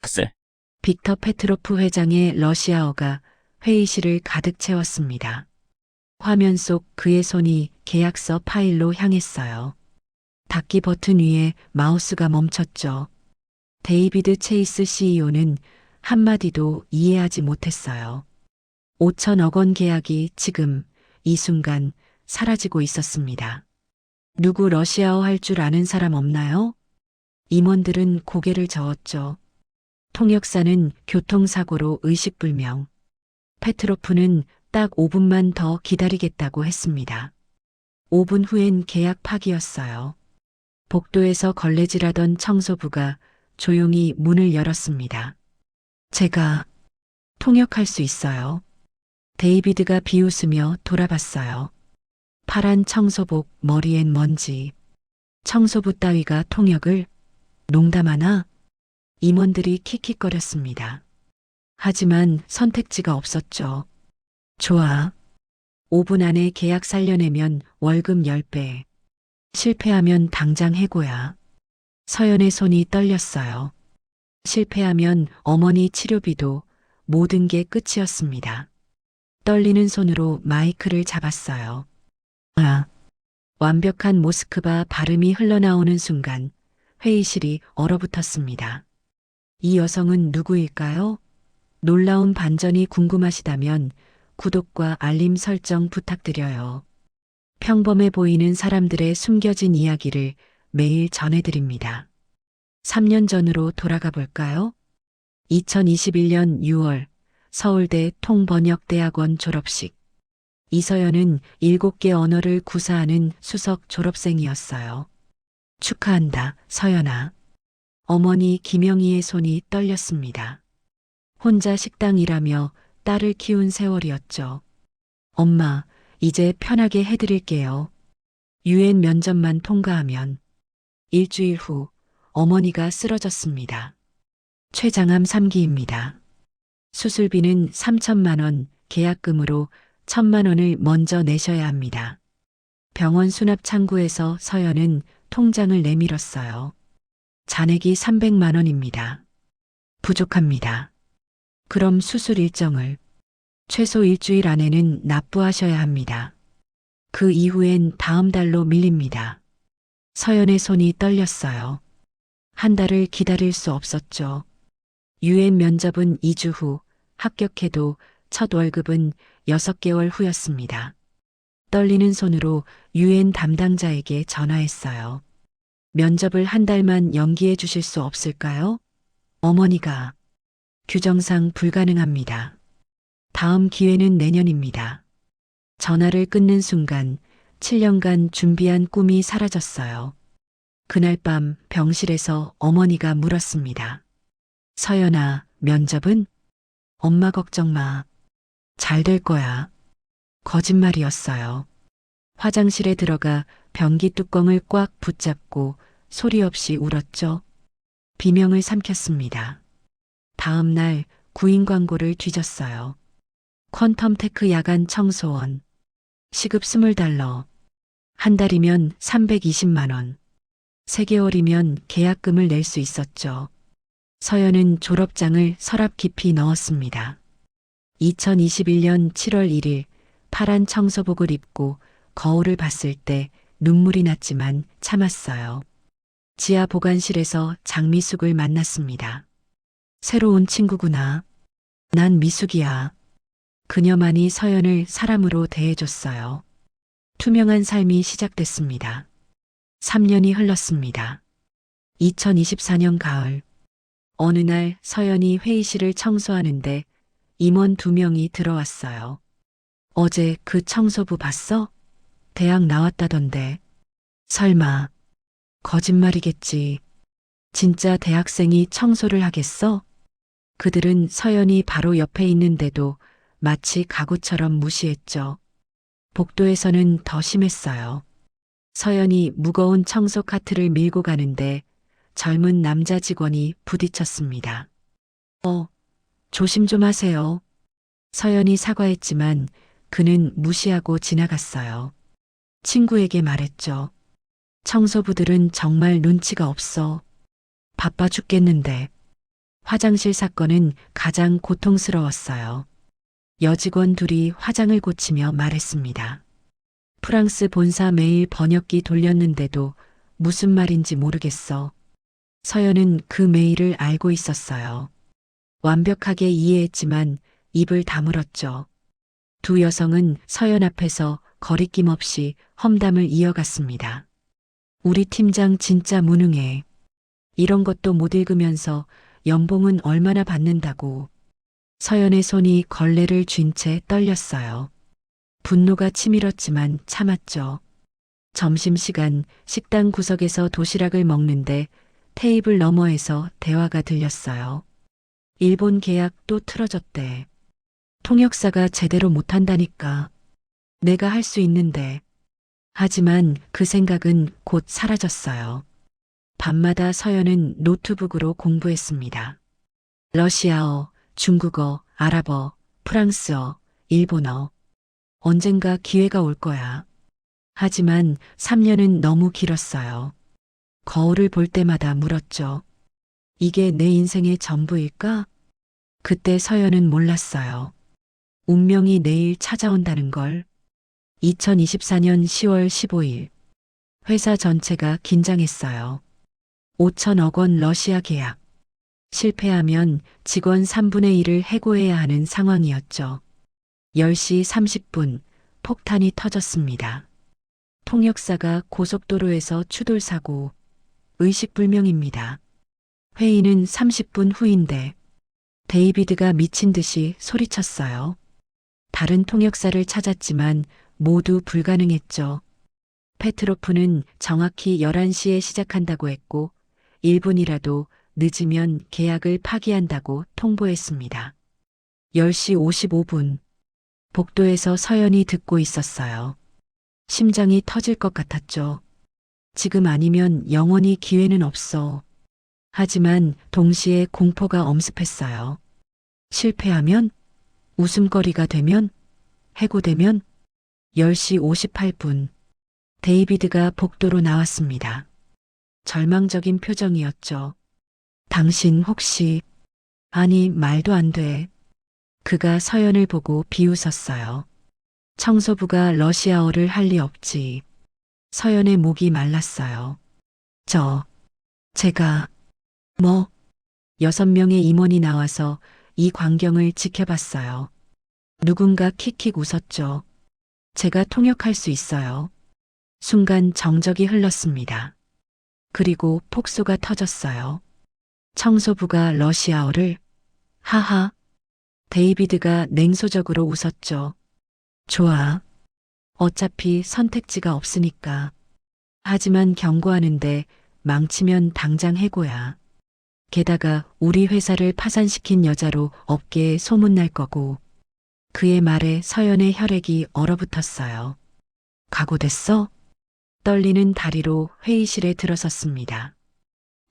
학생, 빅터 페트로프 회장의 러시아어가 회의실을 가득 채웠습니다. 화면 속 그의 손이 계약서 파일로 향했어요. 닫기 버튼 위에 마우스가 멈췄죠. 데이비드 체이스 CEO는 한마디도 이해하지 못했어요. 5천억 원 계약이 지금 이 순간 사라지고 있었습니다. 누구 러시아어 할 줄 아는 사람 없나요? 임원들은 고개를 저었죠. 통역사는 교통사고로 의식불명. 페트로프는 딱 5분만 더 기다리겠다고 했습니다. 5분 후엔 계약 파기였어요. 복도에서 걸레질하던 청소부가 조용히 문을 열었습니다. 제가 통역할 수 있어요. 데이비드가 비웃으며 돌아봤어요. 파란 청소복, 머리엔 먼지. 청소부 따위가 통역을 농담하나? 임원들이 킥킥거렸습니다. 하지만 선택지가 없었죠. 좋아. 5분 안에 계약 살려내면 월급 10배. 실패하면 당장 해고야. 서연의 손이 떨렸어요. 실패하면 어머니 치료비도 모든 게 끝이었습니다. 떨리는 손으로 마이크를 잡았어요. 아, 완벽한 모스크바 발음이 흘러나오는 순간 회의실이 얼어붙었습니다. 이 여성은 누구일까요? 놀라운 반전이 궁금하시다면 구독과 알림 설정 부탁드려요. 평범해 보이는 사람들의 숨겨진 이야기를 매일 전해드립니다. 3년 전으로 돌아가 볼까요? 2021년 6월 서울대 통번역대학원 졸업식. 이서연은 7개 언어를 구사하는 수석 졸업생이었어요. 축하한다, 서연아. 어머니 김영희의 손이 떨렸습니다. 혼자 식당 일하며 딸을 키운 세월이었죠. 엄마, 이제 편하게 해드릴게요. 유엔 면접만 통과하면. 일주일 후 어머니가 쓰러졌습니다. 췌장암 3기입니다. 수술비는 3천만 원, 계약금으로 1천만 원을 먼저 내셔야 합니다. 병원 수납 창구에서 서연은 통장을 내밀었어요. 잔액이 300만 원입니다. 부족합니다. 그럼 수술 일정을 최소 일주일 안에는 납부하셔야 합니다. 그 이후엔 다음 달로 밀립니다. 서연의 손이 떨렸어요. 한 달을 기다릴 수 없었죠. 유엔 면접은 2주 후, 합격해도 첫 월급은 6개월 후였습니다. 떨리는 손으로 유엔 담당자에게 전화했어요. 면접을 한 달만 연기해 주실 수 없을까요? 어머니가 규정상 불가능합니다. 다음 기회는 내년입니다. 전화를 끊는 순간 7년간 준비한 꿈이 사라졌어요. 그날 밤 병실에서 어머니가 물었습니다. 서연아, 면접은? 엄마 걱정 마. 잘 될 거야. 거짓말이었어요. 화장실에 들어가 변기 뚜껑을 꽉 붙잡고 소리 없이 울었죠. 비명을 삼켰습니다. 다음 날 구인 광고를 뒤졌어요. 퀀텀테크 야간 청소원. 시급 $20. 한 달이면 320만 원. 3개월이면 계약금을 낼 수 있었죠. 서연은 졸업장을 서랍 깊이 넣었습니다. 2021년 7월 1일 파란 청소복을 입고 거울을 봤을 때 눈물이 났지만 참았어요. 지하 보관실에서 장미숙을 만났습니다. 새로운 친구구나. 난 미숙이야. 그녀만이 서연을 사람으로 대해줬어요. 투명한 삶이 시작됐습니다. 3년이 흘렀습니다. 2024년 가을. 어느 날 서연이 회의실을 청소하는데 임원 2명이 들어왔어요. 어제 그 청소부 봤어? 대학 나왔다던데. 설마. 거짓말이겠지. 진짜 대학생이 청소를 하겠어? 그들은 서연이 바로 옆에 있는데도 마치 가구처럼 무시했죠. 복도에서는 더 심했어요. 서연이 무거운 청소 카트를 밀고 가는데 젊은 남자 직원이 부딪혔습니다. 조심 좀 하세요. 서연이 사과했지만 그는 무시하고 지나갔어요. 친구에게 말했죠. 청소부들은 정말 눈치가 없어. 바빠 죽겠는데. 화장실 사건은 가장 고통스러웠어요. 여직원 둘이 화장을 고치며 말했습니다. 프랑스 본사 메일 번역기 돌렸는데도 무슨 말인지 모르겠어. 서연은 그 메일을 알고 있었어요. 완벽하게 이해했지만 입을 다물었죠. 두 여성은 서연 앞에서 거리낌 없이 험담을 이어갔습니다. 우리 팀장 진짜 무능해. 이런 것도 못 읽으면서 연봉은 얼마나 받는다고. 서연의 손이 걸레를 쥔 채 떨렸어요. 분노가 치밀었지만 참았죠. 점심시간 식당 구석에서 도시락을 먹는데 테이블 너머에서 대화가 들렸어요. 일본 계약 또 틀어졌대. 통역사가 제대로 못한다니까. 내가 할 수 있는데. 하지만 그 생각은 곧 사라졌어요. 밤마다 서연은 노트북으로 공부했습니다. 러시아어, 중국어, 아랍어, 프랑스어, 일본어. 언젠가 기회가 올 거야. 하지만 3년은 너무 길었어요. 거울을 볼 때마다 물었죠. 이게 내 인생의 전부일까? 그때 서연은 몰랐어요. 운명이 내일 찾아온다는 걸. 2024년 10월 15일. 회사 전체가 긴장했어요. 5천억 원 러시아 계약. 실패하면 직원 3분의 1을 해고해야 하는 상황이었죠. 10시 30분 폭탄이 터졌습니다. 통역사가 고속도로에서 추돌사고. 의식불명입니다. 회의는 30분 후인데 데이비드가 미친 듯이 소리쳤어요. 다른 통역사를 찾았지만 모두 불가능했죠. 페트로프는 정확히 11시에 시작한다고 했고 1분이라도 늦으면 계약을 파기한다고 통보했습니다. 10시 55분. 복도에서 서연이 듣고 있었어요. 심장이 터질 것 같았죠. 지금 아니면 영원히 기회는 없어. 하지만 동시에 공포가 엄습했어요. 실패하면? 웃음거리가 되면? 해고되면? 10시 58분. 데이비드가 복도로 나왔습니다. 절망적인 표정이었죠. 당신 혹시... 아니, 말도 안 돼. 그가 서연을 보고 비웃었어요. 청소부가 러시아어를 할 리 없지. 서연의 목이 말랐어요. 제가... 뭐? 6명의 임원이 나와서 이 광경을 지켜봤어요. 누군가 킥킥 웃었죠. 제가 통역할 수 있어요. 순간 정적이 흘렀습니다. 그리고 폭소가 터졌어요. 청소부가 러시아어를 하하. 데이비드가 냉소적으로 웃었죠. 좋아. 어차피 선택지가 없으니까. 하지만 경고하는데 망치면 당장 해고야. 게다가 우리 회사를 파산시킨 여자로 업계에 소문날 거고. 그의 말에 서연의 혈액이 얼어붙었어요. 각오됐어? 떨리는 다리로 회의실에 들어섰습니다.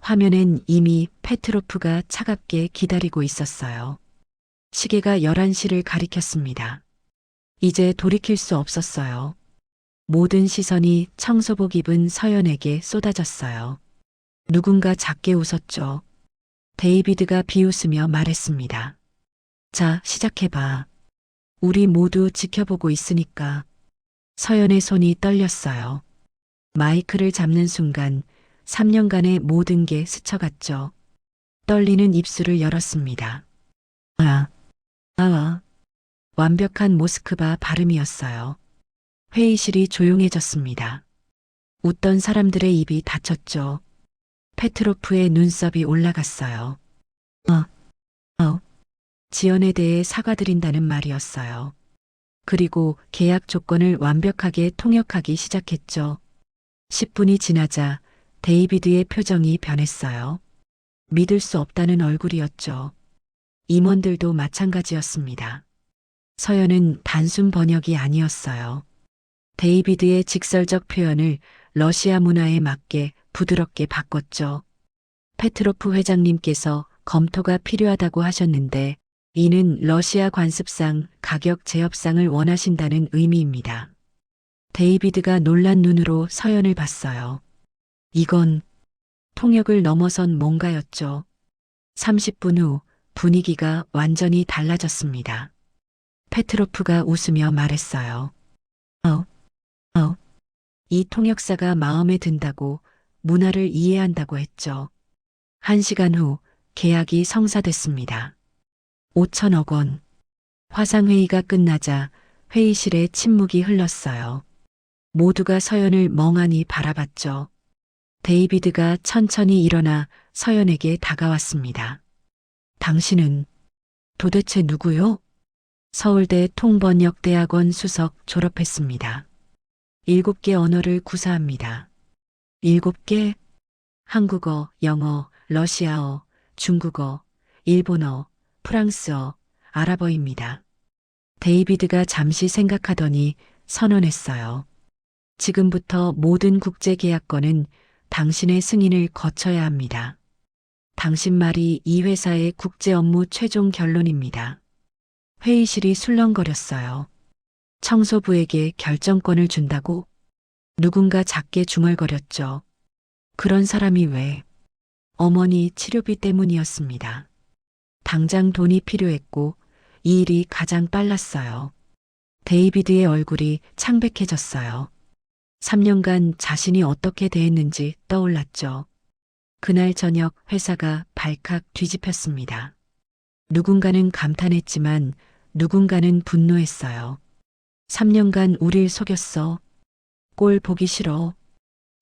화면엔 이미 페트로프가 차갑게 기다리고 있었어요. 시계가 11시를 가리켰습니다. 이제 돌이킬 수 없었어요. 모든 시선이 청소복 입은 서연에게 쏟아졌어요. 누군가 작게 웃었죠. 데이비드가 비웃으며 말했습니다. 자, 시작해봐. 우리 모두 지켜보고 있으니까. 서연의 손이 떨렸어요. 마이크를 잡는 순간 3년간의 모든 게 스쳐갔죠. 떨리는 입술을 열었습니다. 완벽한 모스크바 발음이었어요. 회의실이 조용해졌습니다. 웃던 사람들의 입이 닫혔죠. 페트로프의 눈썹이 올라갔어요. 지연에 대해 사과드린다는 말이었어요. 그리고 계약 조건을 완벽하게 통역하기 시작했죠. 10분이 지나자 데이비드의 표정이 변했어요. 믿을 수 없다는 얼굴이었죠. 임원들도 마찬가지였습니다. 서연은 단순 번역이 아니었어요. 데이비드의 직설적 표현을 러시아 문화에 맞게 부드럽게 바꿨죠. 페트로프 회장님께서 검토가 필요하다고 하셨는데 이는 러시아 관습상 가격 제협상을 원하신다는 의미입니다. 데이비드가 놀란 눈으로 서연을 봤어요. 이건 통역을 넘어선 뭔가였죠. 30분 후 분위기가 완전히 달라졌습니다. 페트로프가 웃으며 말했어요. 이 통역사가 마음에 든다고 문화를 이해한다고 했죠. 1시간 후 계약이 성사됐습니다. 5천억 원. 화상회의가 끝나자 회의실에 침묵이 흘렀어요. 모두가 서연을 멍하니 바라봤죠. 데이비드가 천천히 일어나 서연에게 다가왔습니다. 당신은 도대체 누구요? 서울대 통번역대학원 수석 졸업했습니다. 7개 언어를 구사합니다. 7개? 한국어, 영어, 러시아어, 중국어, 일본어, 프랑스어, 아랍어입니다. 데이비드가 잠시 생각하더니 선언했어요. 지금부터 모든 국제 계약권은 당신의 승인을 거쳐야 합니다. 당신 말이 이 회사의 국제 업무 최종 결론입니다. 회의실이 술렁거렸어요. 청소부에게 결정권을 준다고? 누군가 작게 중얼거렸죠. 그런 사람이 왜? 어머니 치료비 때문이었습니다. 당장 돈이 필요했고 이 일이 가장 빨랐어요. 데이비드의 얼굴이 창백해졌어요. 3년간 자신이 어떻게 대했는지 떠올랐죠. 그날 저녁 회사가 발칵 뒤집혔습니다. 누군가는 감탄했지만 누군가는 분노했어요. 3년간 우릴 속였어. 꼴 보기 싫어.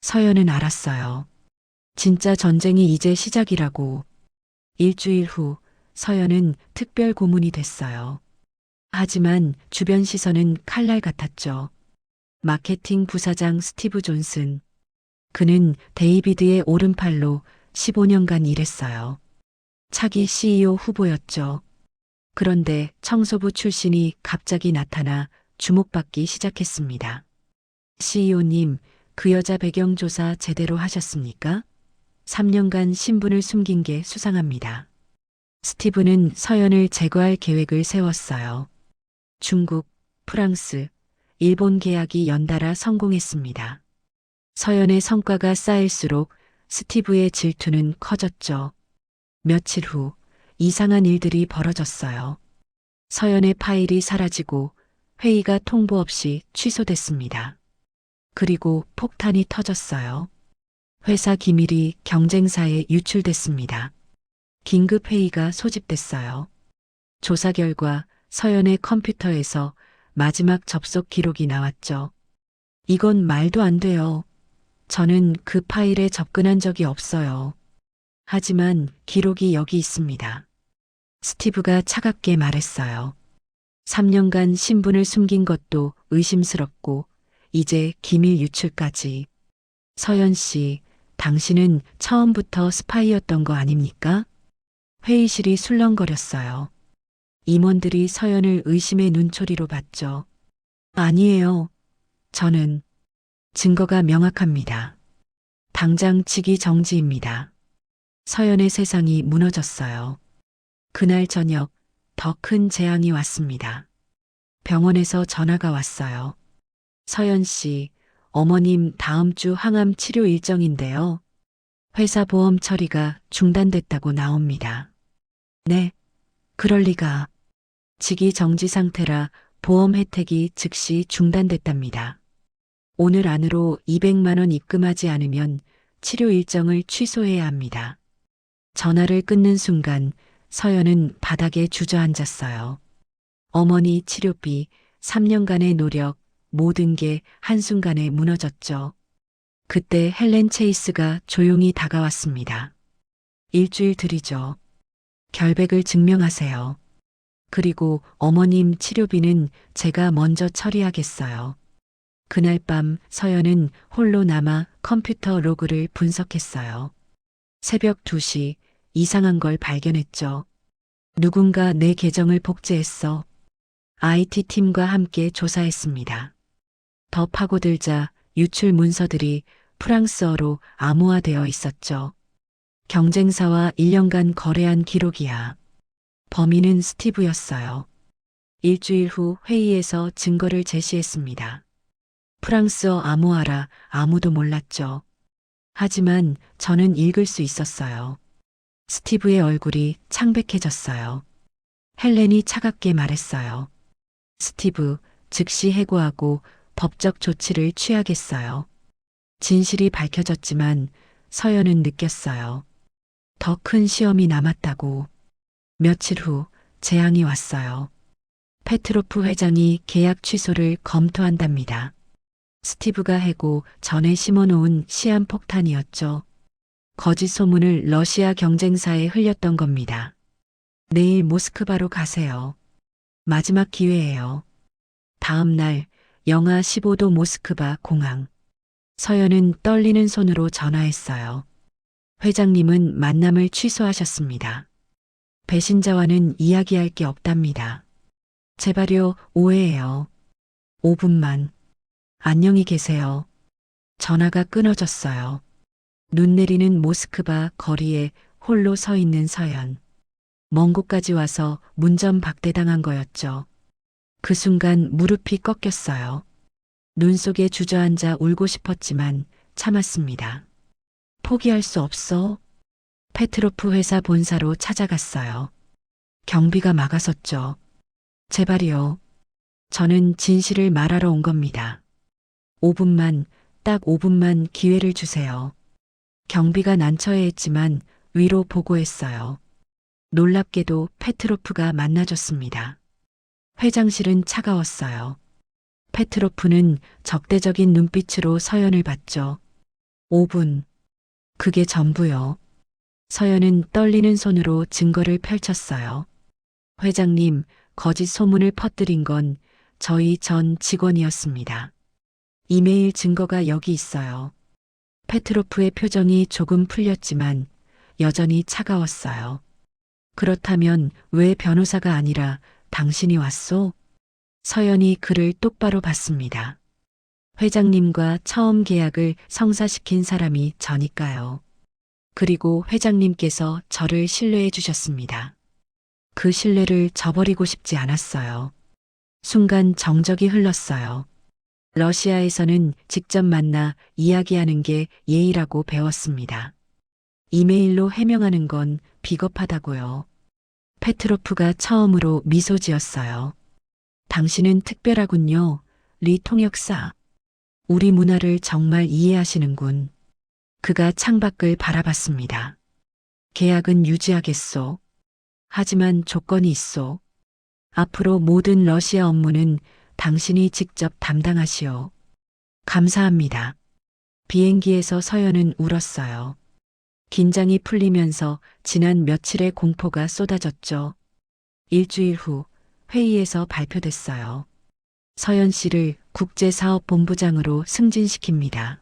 서연은 알았어요. 진짜 전쟁이 이제 시작이라고. 일주일 후 서연은 특별 고문이 됐어요. 하지만 주변 시선은 칼날 같았죠. 마케팅 부사장 스티브 존슨. 그는 데이비드의 오른팔로 15년간 일했어요. 차기 CEO 후보였죠. 그런데 청소부 출신이 갑자기 나타나 주목받기 시작했습니다. CEO님, 그 여자 배경조사 제대로 하셨습니까? 3년간 신분을 숨긴 게 수상합니다. 스티브는 서연을 제거할 계획을 세웠어요. 중국, 프랑스, 일본 계약이 연달아 성공했습니다. 서연의 성과가 쌓일수록 스티브의 질투는 커졌죠. 며칠 후 이상한 일들이 벌어졌어요. 서연의 파일이 사라지고 회의가 통보 없이 취소됐습니다. 그리고 폭탄이 터졌어요. 회사 기밀이 경쟁사에 유출됐습니다. 긴급 회의가 소집됐어요. 조사 결과 서연의 컴퓨터에서 마지막 접속 기록이 나왔죠. 이건 말도 안 돼요. 저는 그 파일에 접근한 적이 없어요. 하지만 기록이 여기 있습니다. 스티브가 차갑게 말했어요. 3년간 신분을 숨긴 것도 의심스럽고 이제 기밀 유출까지. 서연 씨, 당신은 처음부터 스파이였던 거 아닙니까? 회의실이 술렁거렸어요. 임원들이 서연을 의심의 눈초리로 봤죠. 아니에요. 저는 증거가 명확합니다. 당장 직위 정지입니다. 서연의 세상이 무너졌어요. 그날 저녁 더 큰 재앙이 왔습니다. 병원에서 전화가 왔어요. 서연 씨, 어머님 다음 주 항암 치료 일정인데요. 회사 보험 처리가 중단됐다고 나옵니다. 네, 그럴 리가. 직위 정지 상태라 보험 혜택이 즉시 중단됐답니다. 오늘 안으로 200만 원 입금하지 않으면 치료 일정을 취소해야 합니다. 전화를 끊는 순간 서연은 바닥에 주저앉았어요. 어머니 치료비, 3년간의 노력, 모든 게 한순간에 무너졌죠. 그때 헬렌 체이스가 조용히 다가왔습니다. 일주일 드리죠. 결백을 증명하세요. 그리고 어머님 치료비는 제가 먼저 처리하겠어요. 그날 밤 서연은 홀로 남아 컴퓨터 로그를 분석했어요. 새벽 2시 이상한 걸 발견했죠. 누군가 내 계정을 복제했어. IT팀과 함께 조사했습니다. 더 파고들자 유출 문서들이 프랑스어로 암호화되어 있었죠. 경쟁사와 1년간 거래한 기록이야. 범인은 스티브였어요. 일주일 후 회의에서 증거를 제시했습니다. 프랑스어 암호화라 아무도 몰랐죠. 하지만 저는 읽을 수 있었어요. 스티브의 얼굴이 창백해졌어요. 헬렌이 차갑게 말했어요. 스티브, 즉시 해고하고 법적 조치를 취하겠어요. 진실이 밝혀졌지만 서연은 느꼈어요. 더 큰 시험이 남았다고. 며칠 후 재앙이 왔어요. 페트로프 회장이 계약 취소를 검토한답니다. 스티브가 해고 전에 심어놓은 시한폭탄이었죠. 거짓 소문을 러시아 경쟁사에 흘렸던 겁니다. 내일 모스크바로 가세요. 마지막 기회예요. 다음 날 영하 15도 모스크바 공항. 서연은 떨리는 손으로 전화했어요. 회장님은 만남을 취소하셨습니다. 배신자와는 이야기할 게 없답니다. 제발요, 오해해요. 5분만. 안녕히 계세요. 전화가 끊어졌어요. 눈 내리는 모스크바 거리에 홀로 서 있는 서연. 먼 곳까지 와서 문전박대당한 거였죠. 그 순간 무릎이 꺾였어요. 눈 속에 주저앉아 울고 싶었지만 참았습니다. 포기할 수 없어. 페트로프 회사 본사로 찾아갔어요. 경비가 막아섰죠. 제발이요. 저는 진실을 말하러 온 겁니다. 5분만, 딱 5분만 기회를 주세요. 경비가 난처해했지만 위로 보고했어요. 놀랍게도 페트로프가 만나줬습니다. 회장실은 차가웠어요. 페트로프는 적대적인 눈빛으로 서연을 봤죠. 5분. 그게 전부요. 서연은 떨리는 손으로 증거를 펼쳤어요. 회장님, 거짓 소문을 퍼뜨린 건 저희 전 직원이었습니다. 이메일 증거가 여기 있어요. 페트로프의 표정이 조금 풀렸지만 여전히 차가웠어요. 그렇다면 왜 변호사가 아니라 당신이 왔소? 서연이 그를 똑바로 봤습니다. 회장님과 처음 계약을 성사시킨 사람이 저니까요. 그리고 회장님께서 저를 신뢰해 주셨습니다. 그 신뢰를 저버리고 싶지 않았어요. 순간 정적이 흘렀어요. 러시아에서는 직접 만나 이야기하는 게 예의라고 배웠습니다. 이메일로 해명하는 건 비겁하다고요. 페트로프가 처음으로 미소 지었어요. 당신은 특별하군요. 리 통역사. 우리 문화를 정말 이해하시는군. 그가 창밖을 바라봤습니다. 계약은 유지하겠소. 하지만 조건이 있소. 앞으로 모든 러시아 업무는 당신이 직접 담당하시오. 감사합니다. 비행기에서 서연은 울었어요. 긴장이 풀리면서 지난 며칠의 공포가 쏟아졌죠. 일주일 후 회의에서 발표됐어요. 서연 씨를 국제사업본부장으로 승진시킵니다.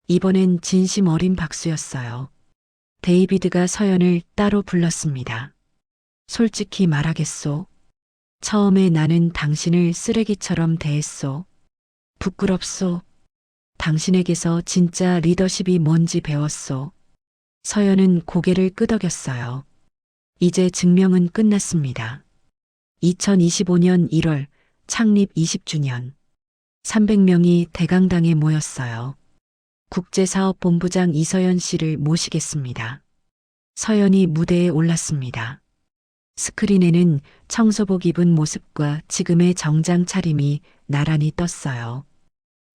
이번엔 진심 어린 박수였어요. 데이비드가 서연을 따로 불렀습니다. 솔직히 말하겠소. 처음에 나는 당신을 쓰레기처럼 대했소. 부끄럽소. 당신에게서 진짜 리더십이 뭔지 배웠소. 서연은 고개를 끄덕였어요. 이제 증명은 끝났습니다. 2025년 1월 창립 20주년. 300명이 대강당에 모였어요. 국제사업본부장 이서연 씨를 모시겠습니다. 서연이 무대에 올랐습니다. 스크린에는 청소복 입은 모습과 지금의 정장 차림이 나란히 떴어요.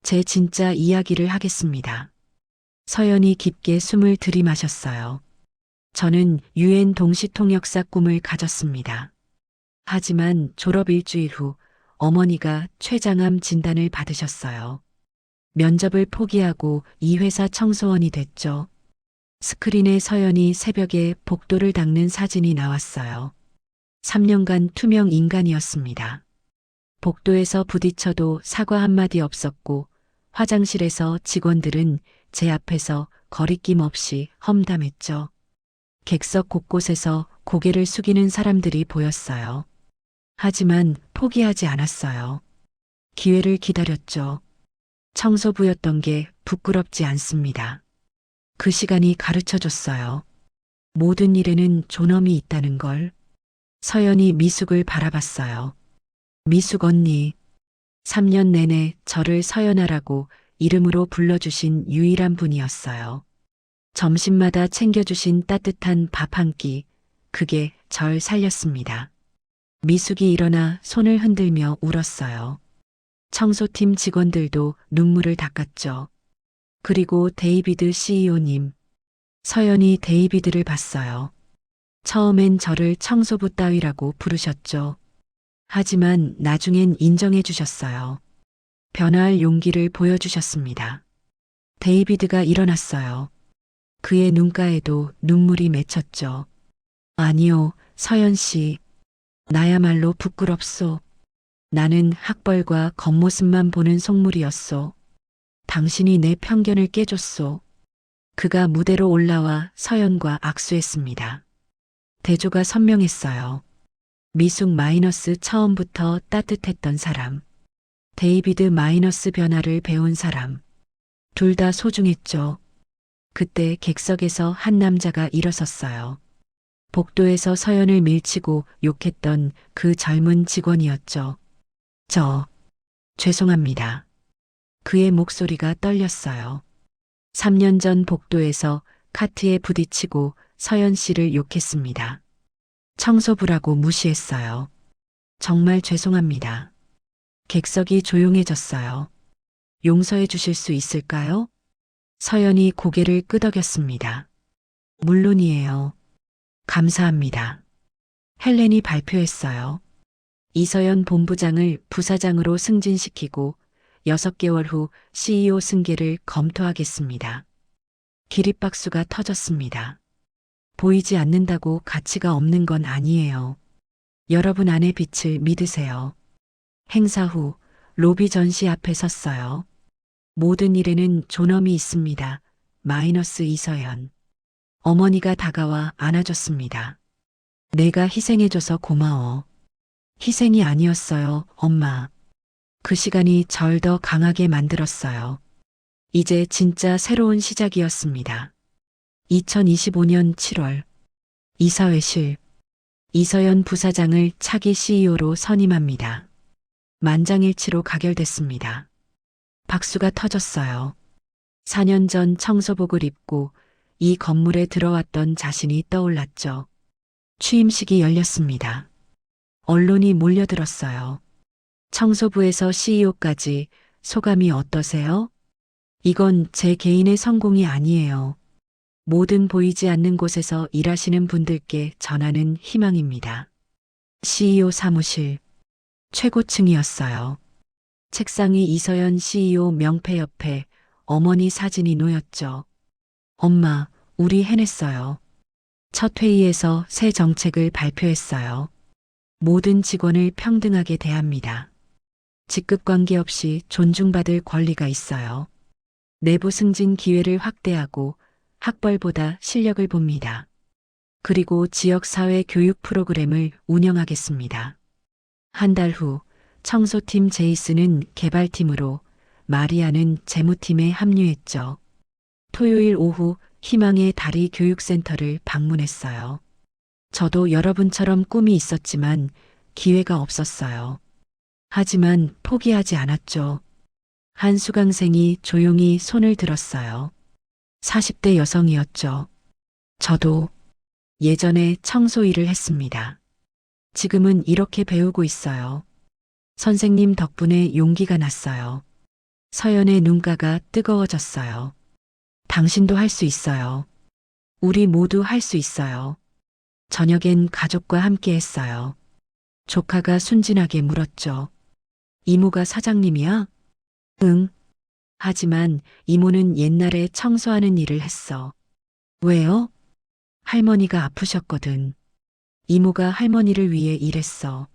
제 진짜 이야기를 하겠습니다. 서연이 깊게 숨을 들이마셨어요. 저는 유엔 동시통역사 꿈을 가졌습니다. 하지만 졸업 일주일 후 어머니가 췌장암 진단을 받으셨어요. 면접을 포기하고 이 회사 청소원이 됐죠. 스크린에 서연이 새벽에 복도를 닦는 사진이 나왔어요. 3년간 투명 인간이었습니다. 복도에서 부딪혀도 사과 한마디 없었고 화장실에서 직원들은 제 앞에서 거리낌 없이 험담했죠. 객석 곳곳에서 고개를 숙이는 사람들이 보였어요. 하지만 포기하지 않았어요. 기회를 기다렸죠. 청소부였던 게 부끄럽지 않습니다. 그 시간이 가르쳐줬어요. 모든 일에는 존엄이 있다는 걸. 서연이 미숙을 바라봤어요. 미숙 언니. 3년 내내 저를 서연아라고 이름으로 불러주신 유일한 분이었어요. 점심마다 챙겨주신 따뜻한 밥 한 끼, 그게 절 살렸습니다. 미숙이 일어나 손을 흔들며 울었어요. 청소팀 직원들도 눈물을 닦았죠. 그리고 데이비드 CEO님, 서연이 데이비드를 봤어요. 처음엔 저를 청소부 따위라고 부르셨죠. 하지만 나중엔 인정해 주셨어요. 변화할 용기를 보여주셨습니다. 데이비드가 일어났어요. 그의 눈가에도 눈물이 맺혔죠. 아니요, 서연 씨. 나야말로 부끄럽소. 나는 학벌과 겉모습만 보는 속물이었소. 당신이 내 편견을 깨줬소. 그가 무대로 올라와 서연과 악수했습니다. 대조가 선명했어요. 미숙 마이너스 처음부터 따뜻했던 사람. 데이비드 마이너스 변화를 배운 사람. 둘 다 소중했죠. 그때 객석에서 한 남자가 일어섰어요. 복도에서 서연을 밀치고 욕했던 그 젊은 직원이었죠. 죄송합니다. 그의 목소리가 떨렸어요. 3년 전 복도에서 카트에 부딪히고 서연 씨를 욕했습니다. 청소부라고 무시했어요. 정말 죄송합니다. 객석이 조용해졌어요. 용서해 주실 수 있을까요? 서연이 고개를 끄덕였습니다. 물론이에요. 감사합니다. 헬렌이 발표했어요. 이서연 본부장을 부사장으로 승진시키고 6개월 후 CEO 승계를 검토하겠습니다. 기립박수가 터졌습니다. 보이지 않는다고 가치가 없는 건 아니에요. 여러분 안의 빛을 믿으세요. 행사 후 로비 전시 앞에 섰어요. 모든 일에는 존엄이 있습니다. 마이너스 이서연. 어머니가 다가와 안아줬습니다. 내가 희생해줘서 고마워. 희생이 아니었어요, 엄마. 그 시간이 절 더 강하게 만들었어요. 이제 진짜 새로운 시작이었습니다. 2025년 7월 이사회실 이서연 부사장을 차기 CEO로 선임합니다. 만장일치로 가결됐습니다. 박수가 터졌어요. 4년 전 청소복을 입고 이 건물에 들어왔던 자신이 떠올랐죠. 취임식이 열렸습니다. 언론이 몰려들었어요. 청소부에서 CEO까지 소감이 어떠세요? 이건 제 개인의 성공이 아니에요. 모든 보이지 않는 곳에서 일하시는 분들께 전하는 희망입니다. CEO 사무실. 최고층이었어요. 책상이 이서연 CEO 명패 옆에 어머니 사진이 놓였죠. 엄마, 우리 해냈어요. 첫 회의에서 새 정책을 발표했어요. 모든 직원을 평등하게 대합니다. 직급 관계없이 존중받을 권리가 있어요. 내부 승진 기회를 확대하고 학벌보다 실력을 봅니다. 그리고 지역사회 교육 프로그램을 운영하겠습니다. 한 달 후 청소팀 제이스는 개발팀으로, 마리아는 재무팀에 합류했죠. 토요일 오후 희망의 다리 교육센터를 방문했어요. 저도 여러분처럼 꿈이 있었지만 기회가 없었어요. 하지만 포기하지 않았죠. 한 수강생이 조용히 손을 들었어요. 40대 여성이었죠. 저도 예전에 청소 일을 했습니다. 지금은 이렇게 배우고 있어요. 선생님 덕분에 용기가 났어요. 서연의 눈가가 뜨거워졌어요. 당신도 할 수 있어요. 우리 모두 할 수 있어요. 저녁엔 가족과 함께 했어요. 조카가 순진하게 물었죠. 이모가 사장님이야? 응. 하지만 이모는 옛날에 청소하는 일을 했어. 왜요? 할머니가 아프셨거든. 이모가 할머니를 위해 일했어.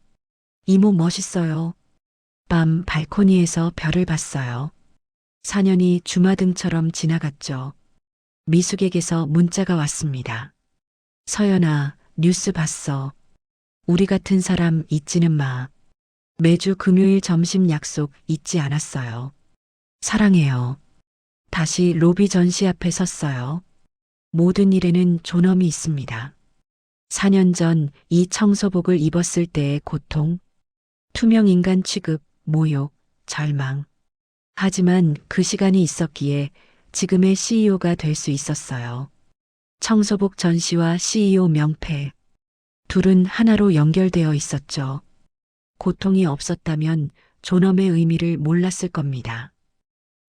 이모 멋있어요. 밤 발코니에서 별을 봤어요. 4년이 주마등처럼 지나갔죠. 미숙에게서 문자가 왔습니다. 서연아, 뉴스 봤어. 우리 같은 사람 잊지는 마. 매주 금요일 점심 약속 잊지 않았어요. 사랑해요. 다시 로비 전시 앞에 섰어요. 모든 일에는 존엄이 있습니다. 4년 전 이 청소복을 입었을 때의 고통, 투명 인간 취급, 모욕, 절망. 하지만 그 시간이 있었기에 지금의 CEO가 될 수 있었어요. 청소복 전시와 CEO 명패. 둘은 하나로 연결되어 있었죠. 고통이 없었다면 존엄의 의미를 몰랐을 겁니다.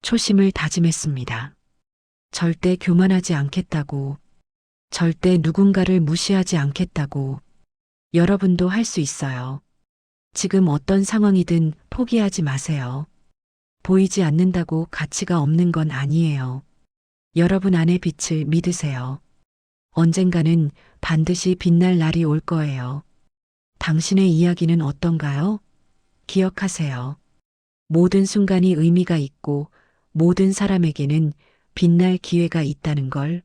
초심을 다짐했습니다. 절대 교만하지 않겠다고. 절대 누군가를 무시하지 않겠다고. 여러분도 할 수 있어요. 지금 어떤 상황이든 포기하지 마세요. 보이지 않는다고 가치가 없는 건 아니에요. 여러분 안의 빛을 믿으세요. 언젠가는 반드시 빛날 날이 올 거예요. 당신의 이야기는 어떤가요? 기억하세요. 모든 순간이 의미가 있고 모든 사람에게는 빛날 기회가 있다는 걸.